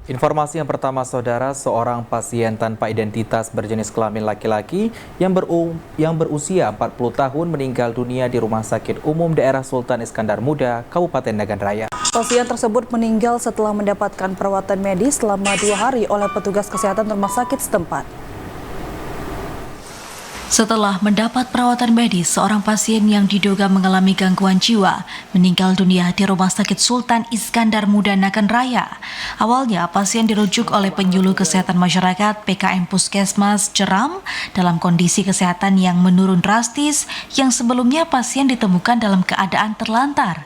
Informasi yang pertama, saudara, seorang pasien tanpa identitas berjenis kelamin laki-laki yang berusia 40 tahun meninggal dunia di Rumah Sakit Umum Daerah Sultan Iskandar Muda, Kabupaten Nagan Raya. Pasien tersebut meninggal setelah mendapatkan perawatan medis selama 2 hari oleh petugas kesehatan rumah sakit setempat. Setelah mendapat perawatan medis, seorang pasien yang diduga mengalami gangguan jiwa meninggal dunia di Rumah Sakit Sultan Iskandar Muda Nagan Raya. Awalnya, pasien dirujuk oleh penyuluh kesehatan masyarakat PKM Puskesmas Jeram dalam kondisi kesehatan yang menurun drastis yang sebelumnya pasien ditemukan dalam keadaan terlantar.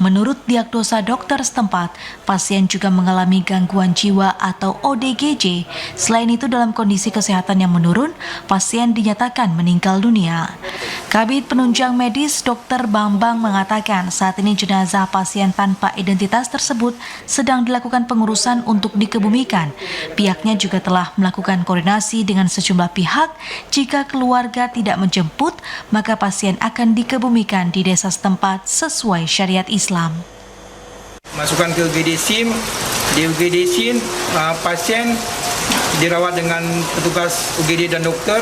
Menurut diagnosa dokter setempat, pasien juga mengalami gangguan jiwa atau ODGJ. Selain itu, dalam kondisi kesehatan yang menurun, pasien dinyatakan meninggal dunia. Kabid Penunjang Medis Dr. Bambang mengatakan saat ini jenazah pasien tanpa identitas tersebut sedang dilakukan pengurusan untuk dikebumikan. Pihaknya juga telah melakukan koordinasi dengan sejumlah pihak. Jika keluarga tidak menjemput, maka pasien akan dikebumikan di desa setempat sesuai syariat Islam. Masukkan ke UGD SIM, di UGD SIM pasien dirawat dengan petugas UGD dan dokter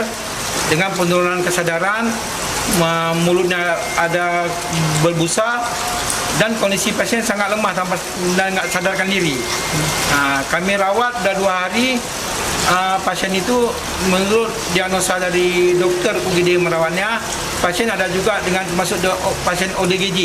dengan penurunan kesadaran, mulutnya ada berbusa dan kondisi pasien sangat lemah dan tidak sadarkan diri. Kami rawat dah 2 hari. Pasien itu menurut diagnosa dari dokter UGD merawatnya, pasien ada juga dengan termasuk pasien ODGJ.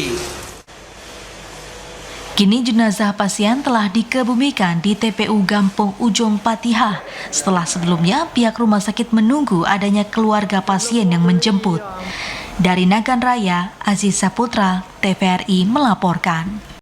Kini jenazah pasien telah dikebumikan di TPU Gampung Ujung Patihah setelah sebelumnya pihak rumah sakit menunggu adanya keluarga pasien yang menjemput. Dari Nagan Raya, Aziz Saputra, TVRI melaporkan.